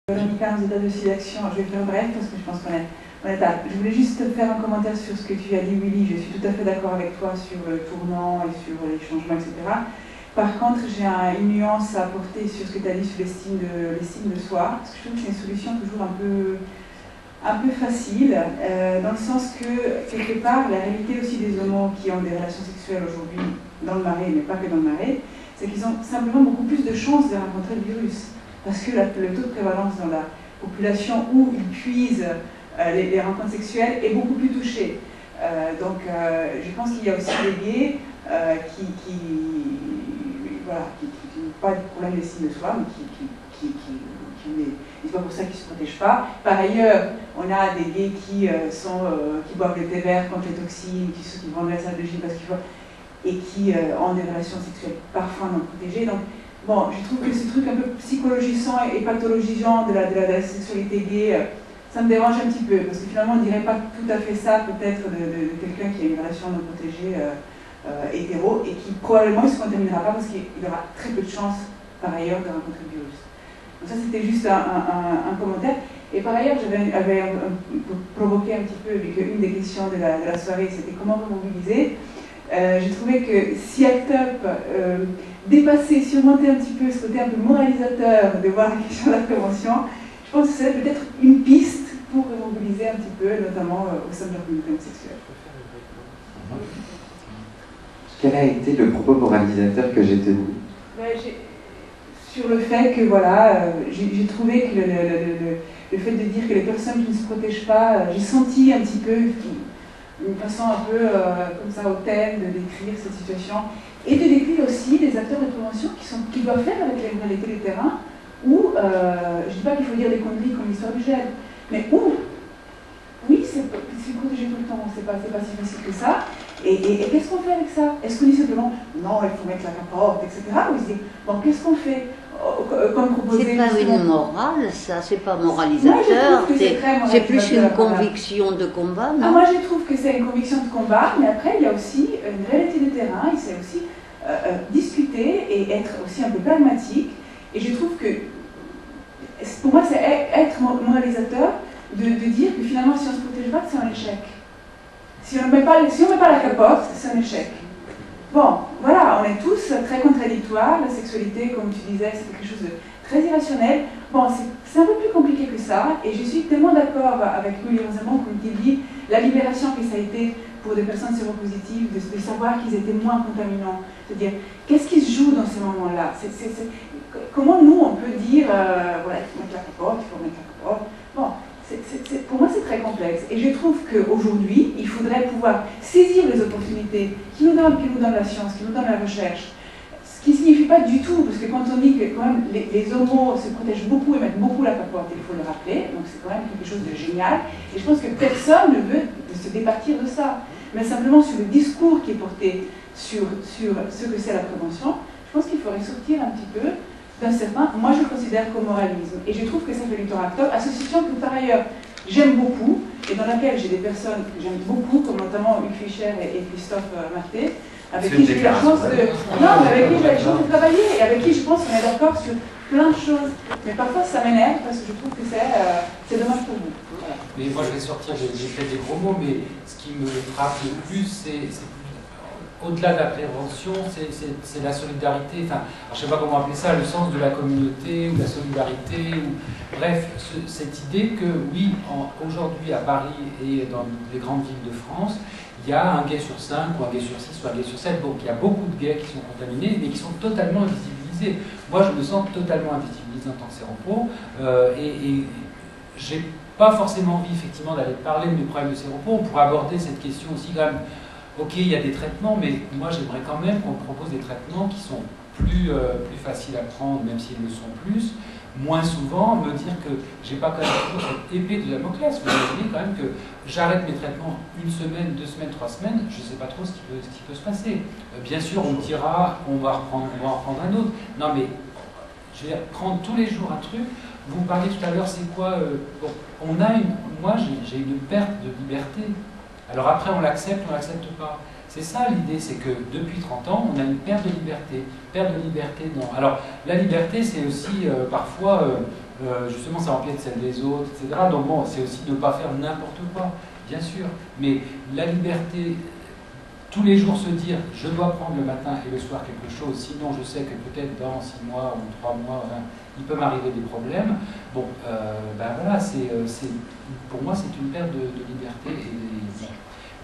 Véronica, aux états de d'action, je vais faire bref parce que je pense qu'on est tard. Je voulais juste faire un commentaire sur ce que tu as dit, Willy. Je suis tout à fait d'accord avec toi sur le tournant et sur les changements, etc. Par contre, j'ai une nuance à apporter sur ce que tu as dit sur l'estime de soi, parce que je trouve que c'est une solution toujours un peu facile, dans le sens que, quelque part, la réalité aussi des homos qui ont des relations sexuelles aujourd'hui dans le Marais, mais pas que dans le Marais, c'est qu'ils ont simplement beaucoup plus de chances de rencontrer le virus. Parce que le taux de prévalence dans la population où ils puisent les rencontres sexuelles est beaucoup plus touché. Donc je pense qu'il y a aussi des gays qui n'ont pas de problème d'estime de soi, mais c'est pas pour ça qu'ils ne se protègent pas. Par ailleurs, on a des gays qui boivent le thé vert contre les toxines, qui vont dans la salle de gym parce qu'ils voient, et qui ont des relations sexuelles parfois non protégées. Donc, bon, je trouve que ce truc un peu psychologisant et pathologisant de la sexualité gay, ça me dérange un petit peu, parce que finalement, on ne dirait pas tout à fait ça, peut-être, de quelqu'un qui a une relation non protégée hétéro, et qui probablement ne se contaminera pas, parce qu'il aura très peu de chances, par ailleurs, de rencontrer le virus. Donc ça, c'était juste un commentaire. Et par ailleurs, j'avais provoqué un petit peu, vu qu'une des questions de la soirée, c'était comment vous mobiliser. J'ai trouvé que si ACT UP dépassait, surmontait un petit peu ce côté un peu moralisateur de voir la question de la prévention, je pense que c'est peut-être une piste pour mobiliser un petit peu, notamment au sein de la communauté homosexuelle. Quel a été le propos moralisateur que j'ai tenu? Sur le fait que, voilà, j'ai trouvé que le fait de dire que les personnes qui ne se protègent pas, j'ai senti un petit peu une façon un peu comme ça hautaine de décrire cette situation et de décrire aussi les acteurs de prévention qui doivent faire avec les réalités du terrain où, je ne dis pas qu'il faut dire des conneries comme l'histoire du gel, mais où, oui, c'est protégé tout le temps, c'est pas si facile que ça, et qu'est-ce qu'on fait avec ça? Est-ce qu'on dit simplement, non, il faut mettre la capote, etc., ou se dit, bon, qu'est-ce qu'on fait? Comme proposé, c'est pas une morale, ça, c'est pas moralisateur, c'est plus une conviction de combat. Non, moi je trouve que c'est une conviction de combat, mais après il y a aussi une réalité de terrain, il sait aussi discuter et être aussi un peu pragmatique, et je trouve que pour moi c'est être moralisateur de dire que finalement si on ne se protège pas, c'est un échec. Si on ne met pas la capote, c'est un échec. Bon, voilà, on est tous très contradictoires. La sexualité, comme tu disais, c'est quelque chose de très irrationnel. Bon, c'est un peu plus compliqué que ça, et je suis tellement d'accord avec Louis Rosamond, comme il dit, la libération que ça a été pour des personnes séropositives, de savoir qu'ils étaient moins contaminants. C'est-à-dire, qu'est-ce qui se joue dans ces moments-là? Comment nous, on peut dire, voilà, il faut mettre la capote, il faut mettre la capote. Bon, pour moi, c'est très complexe. Et je trouve qu'aujourd'hui, il faudrait pouvoir saisir les opportunités qui nous donnent la science, qui nous donnent la recherche. Ce qui ne signifie pas du tout, parce que quand on dit que quand même, les homos se protègent beaucoup et mettent beaucoup la capote, il faut le rappeler, donc c'est quand même quelque chose de génial. Et je pense que personne ne veut se départir de ça. Mais simplement sur le discours qui est porté sur ce que c'est la prévention, je pense qu'il faudrait sortir un petit peu d'un certain, moi je le considère comme moralisme. Et je trouve que ça fait du tort à Acteur, association que par ailleurs j'aime beaucoup, et dans laquelle j'ai des personnes que j'aime beaucoup, comme notamment Hugues Fischer et Christophe Marté, avec qui j'ai eu la chance de travailler, et avec qui je pense qu'on est d'accord sur plein de choses. Mais parfois ça m'énerve parce que je trouve que c'est dommage pour vous. Voilà. Mais moi je vais sortir, j'ai fait des gros mots, mais ce qui me frappe le plus, c'est au-delà de la prévention, c'est la solidarité, enfin, je ne sais pas comment appeler ça, le sens de la communauté, ou la solidarité, ou bref, cette idée que oui, aujourd'hui à Paris et dans les grandes villes de France, il y a un gay sur 5, ou un gay sur 6, ou un gay sur 7, donc il y a beaucoup de gays qui sont contaminés, mais qui sont totalement invisibilisés. Moi, je me sens totalement invisibilisé en tant que séropos, et j'ai pas forcément envie, effectivement, d'aller parler de mes problèmes de séropos. On pourrait aborder cette question aussi quand même. Ok, il y a des traitements, mais moi j'aimerais quand même qu'on propose des traitements qui sont plus faciles à prendre, même s'ils le sont plus, moins souvent, me dire que j'ai pas quand même toujours cette épée de Damoclès. Vous imaginez quand même que j'arrête mes traitements 1 semaine, 2 semaines, 3 semaines, je ne sais pas trop ce qui peut se passer. Bien sûr, on me dira, on va en reprendre un autre. Non mais, je vais prendre tous les jours un truc. Vous me parliez tout à l'heure, c'est quoi bon, moi j'ai une perte de liberté. Alors après, on l'accepte pas. C'est ça l'idée, c'est que depuis 30 ans, on a une perte de liberté. Alors, la liberté, c'est aussi parfois justement ça empiète celle des autres, etc. Donc bon, c'est aussi ne pas faire n'importe quoi, bien sûr. Mais la liberté, tous les jours se dire je dois prendre le matin et le soir quelque chose, sinon je sais que peut-être dans 6 mois ou 3 mois, il peut m'arriver des problèmes. Bon, ben voilà, pour moi c'est une perte de liberté.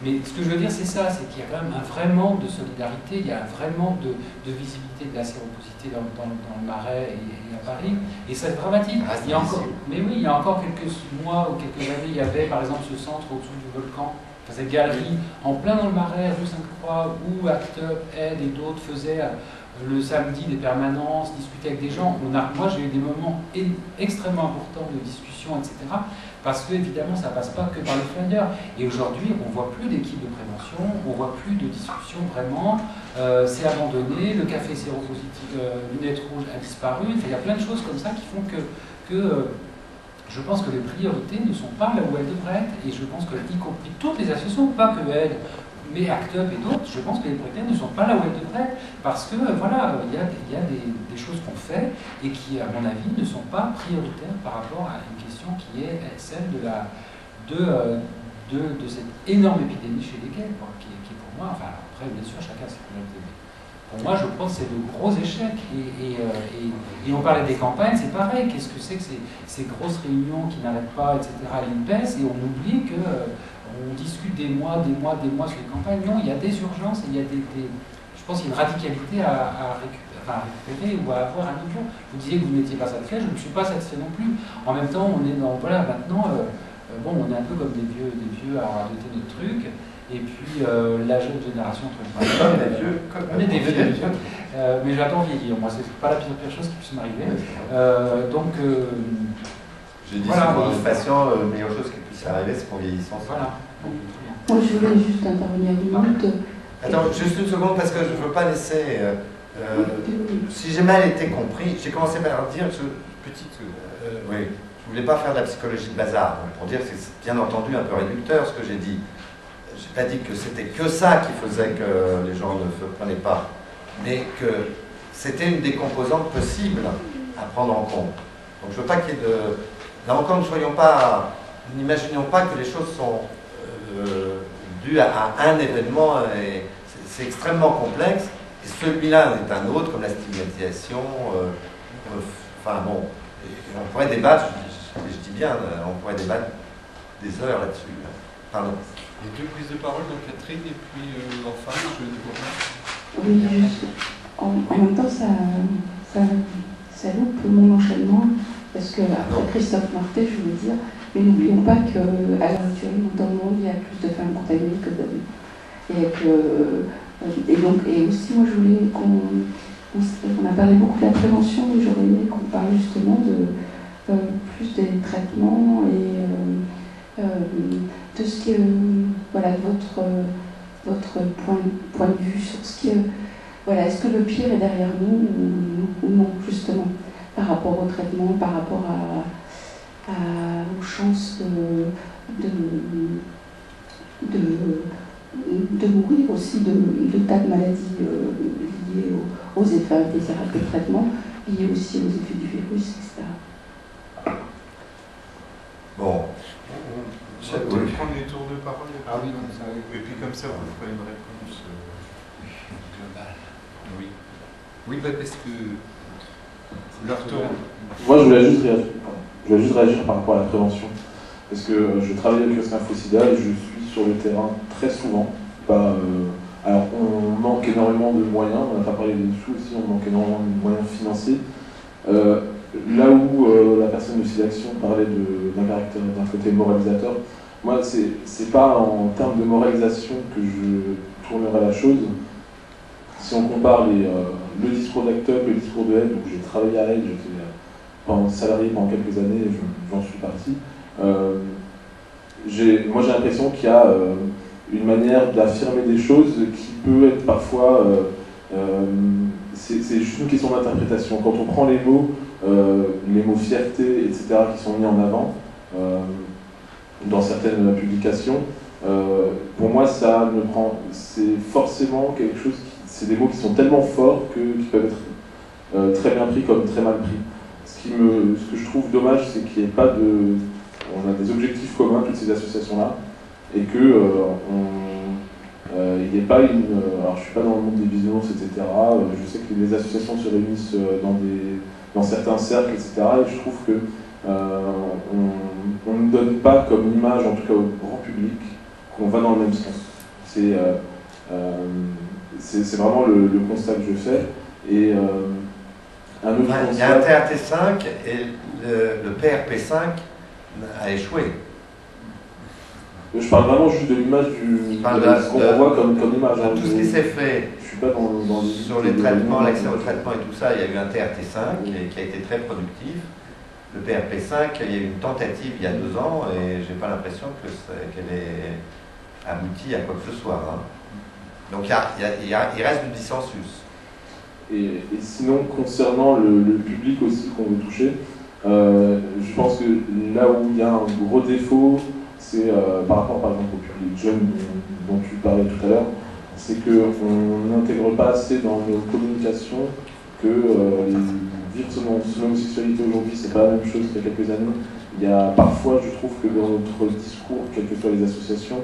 Mais ce que je veux dire c'est ça, c'est qu'il y a quand même un vrai manque de solidarité, il y a un vrai manque de visibilité de la séroposité dans le Marais et à Paris, et c'est dramatique. Il y a encore, mais oui, il y a encore quelques mois ou quelques années, il y avait par exemple ce centre au-dessous du volcan, cette galerie en plein dans le Marais, rue Sainte-Croix, où ACT UP, Aide et d'autres faisaient le samedi des permanences, discuter avec des gens. Moi j'ai eu des moments extrêmement importants de discussion, etc. Parce que évidemment ça passe pas que par les flyers. Et aujourd'hui on voit plus d'équipe de prévention, on voit plus de discussion vraiment. C'est abandonné, le café séropositif, lunettes rouges a disparu. Enfin, il y a plein de choses comme ça qui font que je pense que les priorités ne sont pas là où elles devraient être. Et je pense que, y compris toutes les associations, pas que elles, mais ACT UP et d'autres, je pense que les priorités ne sont pas là où elles devraient être. Parce que, voilà, il y a des choses qu'on fait et qui, à mon avis, ne sont pas prioritaires par rapport à une question qui est celle de cette énorme épidémie chez les gays, quoi, qui pour moi, enfin, après, bien sûr, chacun a ses priorités. Pour moi, je pense que c'est de gros échecs. Et on parlait des campagnes, c'est pareil. Qu'est-ce que c'est que ces grosses réunions qui n'arrêtent pas, etc., à l'INPES, et on oublie qu'on discute des mois sur les campagnes. Non, il y a des urgences, et il y a je pense qu'il y a une radicalité à récupérer ou à avoir à nouveau. Vous disiez que vous n'étiez pas satisfait, je ne suis pas satisfait non plus. En même temps, on est dans, voilà, maintenant, bon, on est un peu comme des vieux à radoter notre truc. Et puis la jeune génération entre les on est des vieux, mais j'attends vieillir. Moi, c'est pas la pire chose qui puisse m'arriver. Donc, j'ai dit voilà, souvent aux patients, la meilleure chose qui puisse arriver, c'est qu'on vieillisse ensemble. Voilà. Moi, je voulais juste intervenir une minute. Attends, juste une seconde, parce que je ne veux pas laisser. Si j'ai mal été compris, j'ai commencé par dire oui, je voulais pas faire de la psychologie de bazar, pour dire que c'est bien entendu un peu réducteur ce que j'ai dit. Je n'ai pas dit que c'était que ça qui faisait que les gens ne prenaient pas, mais que c'était une des composantes possibles à prendre en compte. Donc je ne veux pas qu'il y ait de... Là encore, n'imaginons pas que les choses sont dues à un événement, et c'est extrêmement complexe, et celui-là est un autre, comme la stigmatisation, enfin bon, et on pourrait débattre, je dis bien, on pourrait débattre des heures là-dessus. Pardon. Il y a 2 prises de parole, donc Catherine et puis enfin, je vais Oui, juste, en même temps, ça loupe mon enchaînement, parce que après Christophe Marté, je veux dire, mais n'oublions pas qu'à l'heure actuelle, dans le monde, il y a plus de femmes contaminées que d'hommes. Et aussi, moi, je voulais on a parlé beaucoup de la prévention, mais j'aurais aimé qu'on parle justement de plus des traitements et de ce qui est voilà, votre point de vue sur ce qui est, voilà, est-ce que le pire est derrière nous ou non, justement, par rapport au traitement, par rapport aux chances de mourir aussi de tas de maladies liées aux effets indésirables des traitements, liées aussi aux effets du virus, etc. Bon. On va peut-être prendre les tours de parole. Ah oui, non, ça, oui. Et puis comme ça, vous ferez une réponse globale. Oui. Oui, bah, parce que leur tour. Moi, je voulais juste réagir par rapport à la prévention. Parce que je travaille avec le Sympho-Sida et je suis sur le terrain très souvent. Alors, on manque énormément de moyens, on n'a pas parlé des sous aussi, on manque énormément de moyens financiers. Là où la personne de SIDAction parlait d'un caractère, d'un côté moralisateur, moi, c'est pas en termes de moralisation que je tournerai la chose. Si on compare le discours d'ACT UP et le discours de Aide, où j'ai travaillé à Aide, j'étais salarié pendant quelques années et j'en suis parti. Moi, j'ai l'impression qu'il y a une manière d'affirmer des choses qui peut être parfois... c'est juste une question d'interprétation. Quand on prend les mots fierté, etc., qui sont mis en avant dans certaines publications, pour moi, c'est forcément quelque chose c'est des mots qui sont tellement forts qu'ils peuvent être très bien pris comme très mal pris. Ce ce que je trouve dommage, c'est qu'il n'y ait pas de... On a des objectifs communs, toutes ces associations-là, et que il n'y ait pas une... alors je ne suis pas dans le monde des bisounours, etc. Je sais que les associations se réunissent dans certains cercles, etc. Et je trouve que on ne donne pas comme image, en tout cas au grand public, qu'on va dans le même sens. C'est vraiment le constat que je fais. Et un autre constat... Il y a un TRT5 et le PRP5 a échoué. Je parle vraiment juste de l'image ce qu'on voit comme image. Tout ce qui s'est fait je suis pas dans sur les traitements, l'accès au traitement et tout ça, il y a eu un TRT5 qui a été très productif. Le PRP5, il y a eu une tentative il y a 2 ans et j'ai pas l'impression qu'elle ait abouti à quoi que ce soit. Hein. Donc il reste du dissensus. Et sinon, concernant le public aussi qu'on veut toucher, je pense que là où il y a un gros défaut, c'est par rapport par exemple au public jeune dont tu parlais tout à l'heure, c'est qu'on n'intègre pas assez dans nos communications que vivre son homosexualité aujourd'hui, c'est pas la même chose qu'il y a quelques années. Il y a parfois, je trouve que dans notre discours, quelles que soient les associations,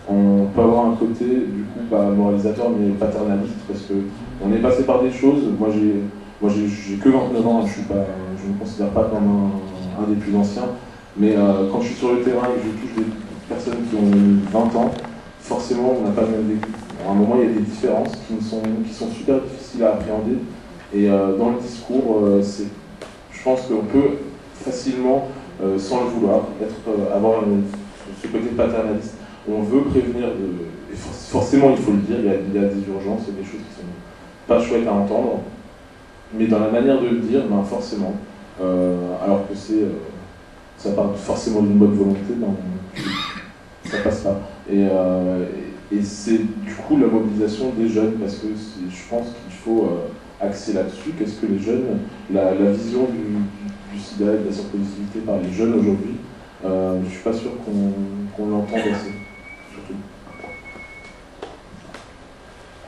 on peut avoir un côté, du coup, pas moralisateur, mais paternaliste, parce qu'on est passé par des choses. Moi, j'ai que 29 ans, je ne me considère pas comme un des plus anciens, mais quand je suis sur le terrain et que je touche des personnes qui ont 20 ans, forcément, on n'a pas le même vécu. À un moment, il y a des différences qui sont super difficiles à appréhender, et dans le discours, je pense qu'on peut facilement, sans le vouloir, avoir ce côté paternaliste. On veut prévenir, et forcément il faut le dire, il y a des urgences, il y a des choses qui sont pas chouettes à entendre, mais dans la manière de le dire, ben forcément, alors que ça part forcément d'une bonne volonté, ben, ça passe pas. Et c'est du coup la mobilisation des jeunes, parce que je pense qu'il faut axer là-dessus. Qu'est-ce que les jeunes, la vision du sida et de la surpositivité par les jeunes aujourd'hui, je suis pas sûr qu'on l'entende assez. Surtout.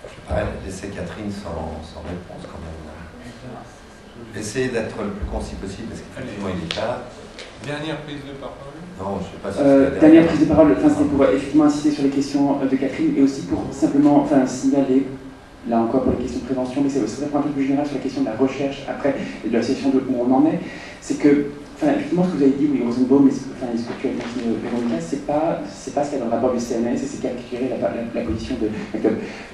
Je vais pas laisser Catherine sans réponse quand même. Essayez d'être le plus concis possible parce qu'effectivement il est tard. Dernière prise de parole. Non, je ne sais pas si c'est dernière prise de parole, c'était pour effectivement insister sur les questions de Catherine et aussi pour simplement signaler, là encore pour les questions de prévention, mais c'est aussi un peu plus général sur la question de la recherche après et de la situation où on en est, c'est que effectivement, ce que vous avez dit, oui, Rosenbaum, ce que tu as dit, Véronica, c'est pas ce qu'il y a dans le rapport du CNS, et c'est caricaturer la position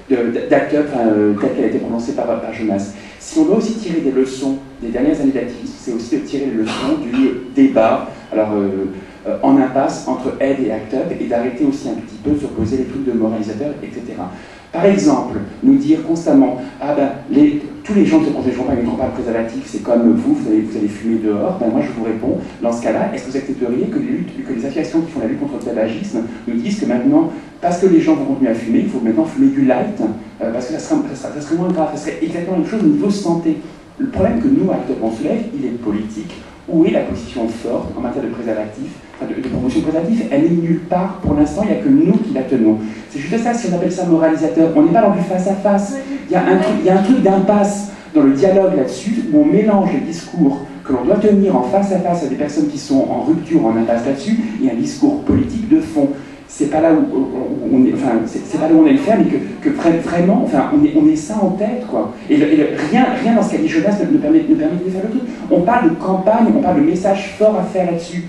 d'ACT UP telle qu'elle a été prononcée par Jonas. Si on doit aussi tirer des leçons des dernières années d'activisme, c'est aussi de tirer les leçons du débat, en impasse entre aide et ACT UP, et d'arrêter aussi un petit peu de s'opposer les trucs de moralisateurs, etc. Par exemple, nous dire constamment tous les gens ne se protégeront pas, ils ne mettront pas le préservatif, c'est comme vous allez fumer dehors. Moi je vous réponds, dans ce cas-là, est-ce que vous accepteriez que les associations qui font la lutte contre le tabagisme nous disent que maintenant, parce que les gens vont continuer à fumer, il faut maintenant fumer du light, parce que ça serait moins grave, ça serait exactement la même chose au niveau santé. Le problème que nous, ACT UP, on soulève, il est politique. Où est la position forte en matière de préservatif, de promotion de préservatif? Elle est nulle part pour l'instant, il n'y a que nous qui la tenons. C'est juste ça, si on appelle ça moralisateur, on n'est pas dans du face-à-face. Il y a un truc d'impasse dans le dialogue là-dessus, où on mélange les discours que l'on doit tenir en face-à-face à des personnes qui sont en rupture, en impasse là-dessus, et un discours politique de fond. C'est pas là où on est, c'est pas là où on est le faire, mais que vraiment, on est ça en tête, quoi. Et rien dans ce qu'a dit Jonas ne permet de faire le truc. On parle de campagne, on parle de messages forts à faire là-dessus.